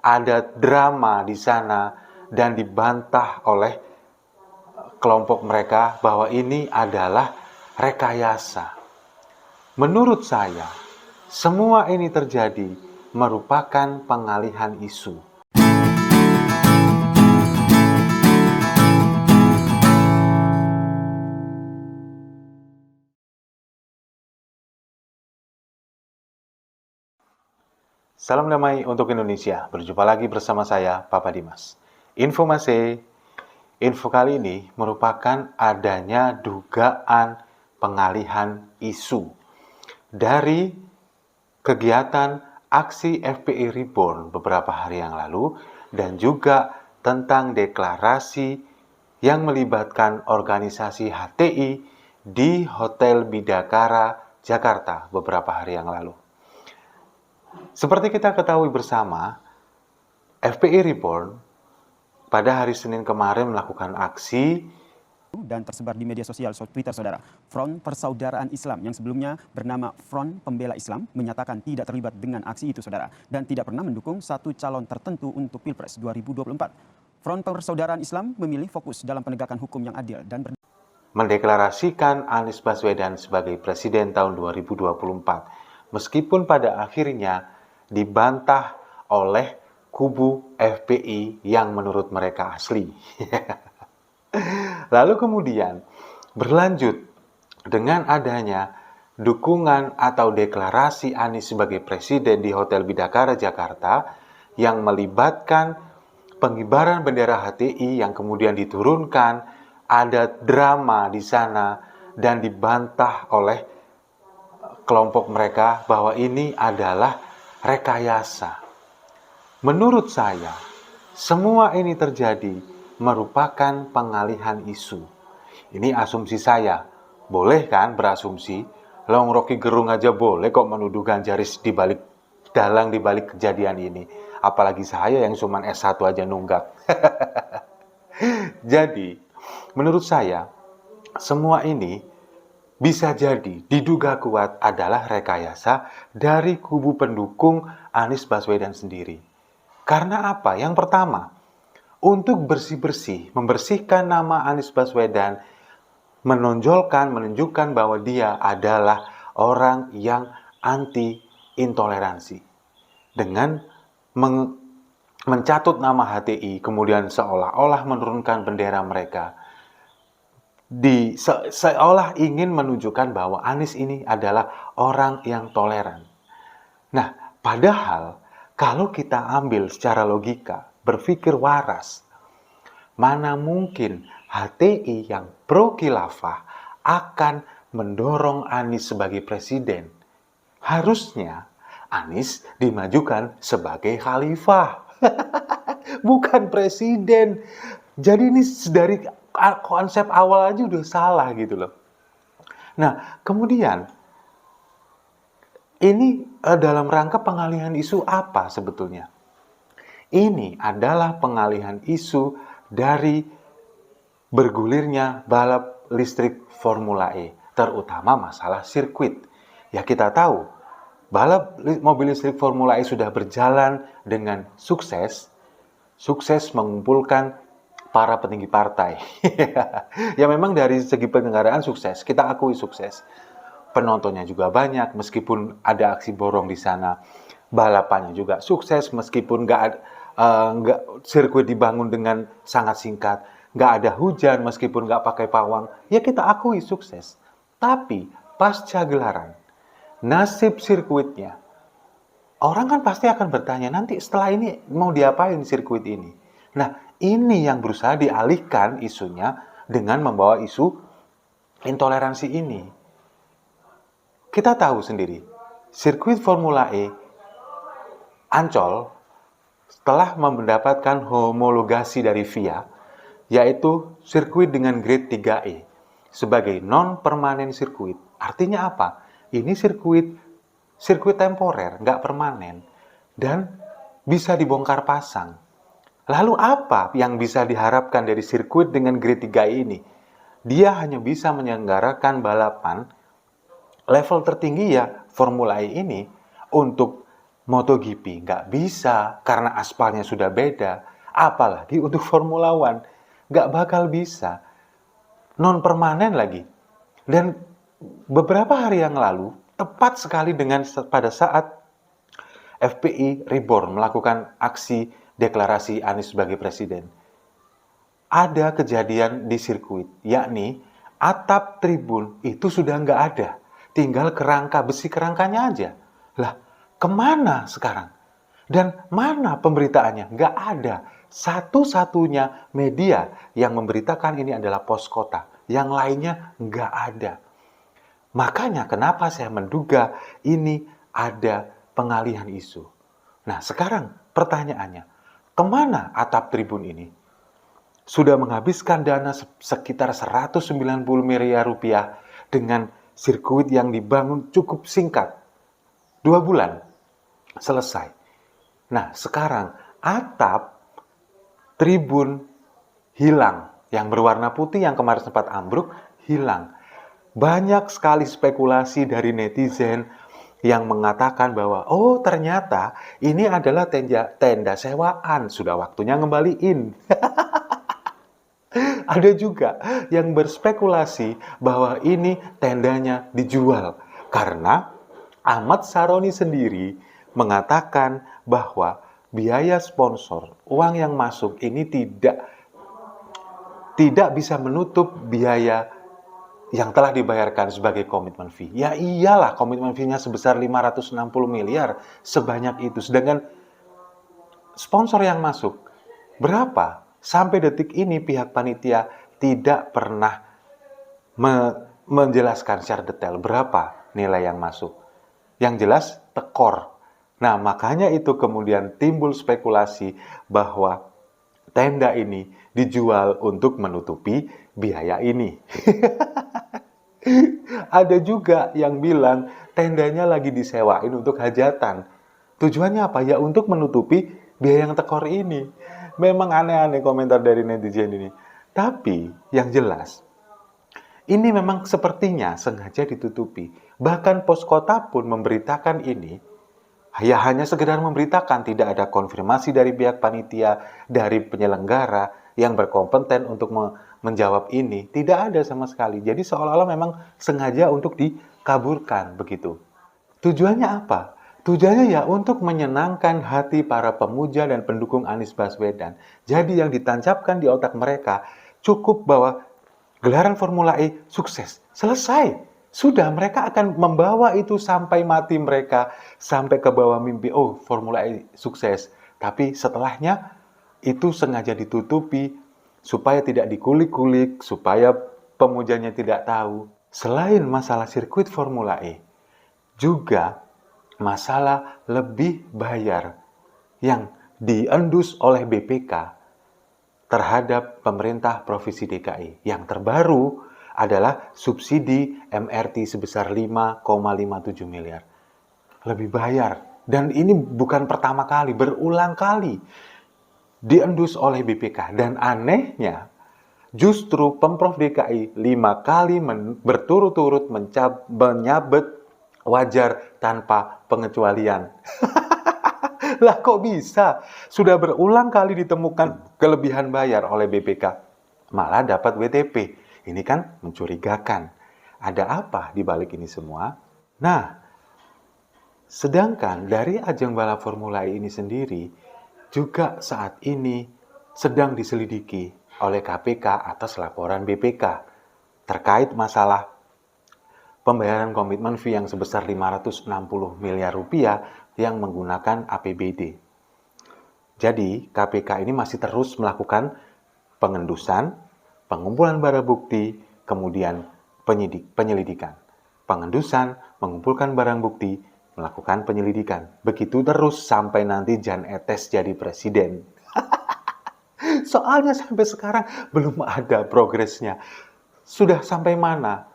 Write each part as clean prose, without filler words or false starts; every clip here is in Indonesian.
ada drama di sana dan dibantah oleh kelompok mereka bahwa ini adalah rekayasa. Menurut saya, semua ini terjadi merupakan pengalihan isu. Salam damai untuk Indonesia. Berjumpa lagi bersama saya, Papa Dimas. Info kali ini merupakan adanya dugaan pengalihan isu dari kegiatan aksi FPI Reborn beberapa hari yang lalu dan juga tentang deklarasi yang melibatkan organisasi HTI di Hotel Bidakara, Jakarta beberapa hari yang lalu. Seperti kita ketahui bersama, FPI Reborn pada hari Senin kemarin melakukan aksi dan tersebar di media sosial Twitter, saudara. Front Persaudaraan Islam yang sebelumnya bernama Front Pembela Islam menyatakan tidak terlibat dengan aksi itu, saudara, dan tidak pernah mendukung satu calon tertentu untuk Pilpres 2024. Front Persaudaraan Islam memilih fokus dalam penegakan hukum yang adil dan mendeklarasikan Anies Baswedan sebagai presiden tahun 2024. Meskipun pada akhirnya dibantah oleh kubu FPI yang menurut mereka asli. Lalu kemudian berlanjut dengan adanya dukungan atau deklarasi Anies sebagai presiden di Hotel Bidakara, Jakarta yang melibatkan pengibaran bendera HTI yang kemudian diturunkan, ada drama di sana dan dibantah oleh kelompok mereka bahwa ini adalah rekayasa. Menurut saya, semua ini terjadi merupakan pengalihan isu. Ini asumsi saya. Boleh kan berasumsi? Long Rocky Gerung aja boleh kok menuduh Ganjaris dalang di balik kejadian ini. Apalagi saya yang cuma S1 aja nunggak. Jadi, menurut saya, semua ini bisa jadi diduga kuat adalah rekayasa dari kubu pendukung Anies Baswedan sendiri. Karena apa? Yang pertama, untuk bersih-bersih, membersihkan nama Anies Baswedan, menunjukkan bahwa dia adalah orang yang anti intoleransi. Dengan mencatut nama HTI, kemudian seolah-olah menurunkan bendera mereka, seolah ingin menunjukkan bahwa Anies ini adalah orang yang toleran. Nah, padahal kalau kita ambil secara logika, berpikir waras, mana mungkin HTI yang pro khilafah akan mendorong Anies sebagai presiden? Harusnya Anies dimajukan sebagai khalifah, bukan presiden. Jadi ini dari konsep awal aja udah salah gitu loh. Nah, kemudian ini dalam rangka pengalihan isu apa sebetulnya? Ini adalah pengalihan isu dari bergulirnya balap listrik Formula E, terutama masalah sirkuit. Ya kita tahu, balap mobil listrik Formula E sudah berjalan dengan sukses mengumpulkan para petinggi partai. Ya memang dari segi penyelenggaraan sukses, kita akui sukses. Penontonnya juga banyak, meskipun ada aksi borong di sana. Balapannya juga sukses, meskipun nggak sirkuit dibangun dengan sangat singkat. Nggak ada hujan, meskipun nggak pakai pawang. Ya kita akui sukses. Tapi pasca gelaran, nasib sirkuitnya, orang kan pasti akan bertanya, nanti setelah ini mau diapain sirkuit ini? Nah, ini yang berusaha dialihkan isunya dengan membawa isu intoleransi ini. Kita tahu sendiri, sirkuit Formula E Ancol telah mendapatkan homologasi dari FIA, yaitu sirkuit dengan grade 3E, sebagai non-permanen sirkuit. Artinya apa? Ini sirkuit temporer, nggak permanen, dan bisa dibongkar pasang. Lalu apa yang bisa diharapkan dari sirkuit dengan grade 3 ini? Dia hanya bisa menyelenggarakan balapan level tertinggi ya Formula E ini untuk MotoGP nggak bisa karena aspalnya sudah beda, apalagi untuk Formula One nggak bakal bisa, non permanen lagi. Dan beberapa hari yang lalu, tepat sekali dengan pada saat FPI Reborn melakukan aksi deklarasi Anies sebagai presiden, ada kejadian di sirkuit, yakni atap tribun itu sudah nggak ada, tinggal kerangka besi kerangkanya aja. Lah, kemana sekarang? Dan mana pemberitaannya? Nggak ada. Satu-satunya media yang memberitakan ini adalah Pos Kota. Yang lainnya nggak ada. Makanya kenapa saya menduga ini ada pengalihan isu. Nah sekarang pertanyaannya, kemana atap tribun ini? Sudah menghabiskan dana sekitar 190 miliar rupiah dengan sirkuit yang dibangun cukup singkat. 2 bulan selesai. Nah sekarang atap tribun hilang. Yang berwarna putih yang kemarin sempat ambruk hilang. Banyak sekali spekulasi dari netizen yang mengatakan bahwa oh ternyata ini adalah tenda sewaan, sudah waktunya ngembaliin. Ada juga yang berspekulasi bahwa ini tendanya dijual karena Ahmad Saroni sendiri mengatakan bahwa biaya sponsor, uang yang masuk ini tidak bisa menutup biaya yang telah dibayarkan sebagai komitmen fee. Ya iyalah, komitmen fee-nya sebesar 560 miliar, sebanyak itu. Sedangkan sponsor yang masuk, berapa? Sampai detik ini pihak panitia tidak pernah menjelaskan secara detail berapa nilai yang masuk. Yang jelas, tekor. Nah, makanya itu kemudian timbul spekulasi bahwa tenda ini dijual untuk menutupi biaya ini. Ada juga yang bilang tendanya lagi disewain untuk hajatan. Tujuannya apa? Ya untuk menutupi biaya yang tekor ini. Memang aneh-aneh komentar dari netizen ini. Tapi yang jelas, ini memang sepertinya sengaja ditutupi. Bahkan Pos Kota pun memberitakan ini, ya hanya sekedar memberitakan, tidak ada konfirmasi dari pihak panitia, dari penyelenggara yang berkompeten untuk menjawab ini. Tidak ada sama sekali. Jadi seolah-olah memang sengaja untuk dikaburkan begitu. Tujuannya apa? Tujuannya ya untuk menyenangkan hati para pemuja dan pendukung Anies Baswedan. Jadi yang ditancapkan di otak mereka cukup bahwa gelaran Formula E sukses. Selesai. Sudah, mereka akan membawa itu sampai mati mereka. Sampai ke bawah mimpi, oh Formula E sukses. Tapi setelahnya itu sengaja ditutupi supaya tidak dikulik-kulik, supaya pemujanya tidak tahu. Selain masalah sirkuit Formula E, juga masalah lebih bayar yang diendus oleh BPK terhadap pemerintah Provinsi DKI. Yang terbaru adalah subsidi MRT sebesar 5,57 miliar. Lebih bayar. Dan ini bukan pertama kali, berulang kali diendus oleh BPK. Dan anehnya, justru Pemprov DKI 5 kali berturut-turut menyabet wajar tanpa pengecualian. Lah kok bisa? Sudah berulang kali ditemukan kelebihan bayar oleh BPK. Malah dapat WTP. Ini kan mencurigakan. Ada apa di balik ini semua? Nah, sedangkan dari ajang balap Formula E ini sendiri juga saat ini sedang diselidiki oleh KPK atas laporan BPK terkait masalah pembayaran komitmen fee yang sebesar 560 miliar rupiah yang menggunakan APBD. Jadi, KPK ini masih terus melakukan pengendusan, pengumpulan barang bukti, kemudian penyelidikan. Pengendusan, mengumpulkan barang bukti, melakukan penyelidikan. Begitu terus sampai nanti Jan Etes jadi presiden. Soalnya sampai sekarang belum ada progresnya. Sudah sampai mana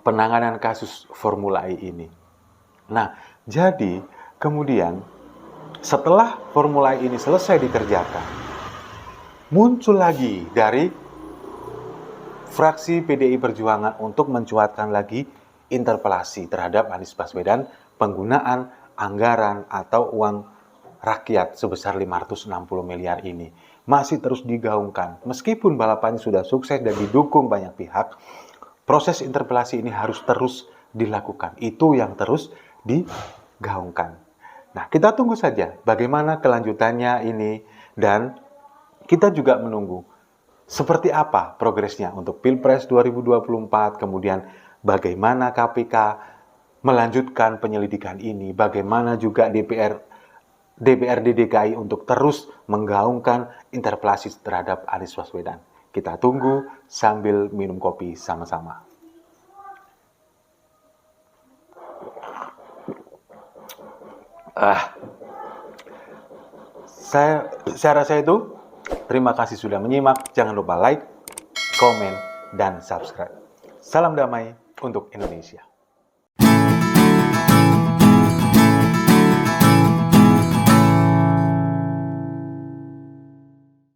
penanganan kasus Formula E ini? Nah, jadi kemudian setelah Formula E ini selesai dikerjakan, muncul lagi dari fraksi PDI Perjuangan untuk mencuatkan lagi interpelasi terhadap Anies Baswedan penggunaan anggaran atau uang rakyat sebesar 560 miliar ini masih terus digaungkan. Meskipun balapannya sudah sukses dan didukung banyak pihak, proses interpelasi ini harus terus dilakukan. Itu yang terus digaungkan. Nah, kita tunggu saja bagaimana kelanjutannya ini, dan kita juga menunggu seperti apa progresnya untuk Pilpres 2024, kemudian bagaimana KPK melanjutkan penyelidikan ini, bagaimana juga DPRD DKI untuk terus menggaungkan interpelasi terhadap Anies Baswedan. Kita tunggu sambil minum kopi sama-sama. Saya rasa itu. Terima kasih sudah menyimak. Jangan lupa like, komen, dan subscribe. Salam damai untuk Indonesia.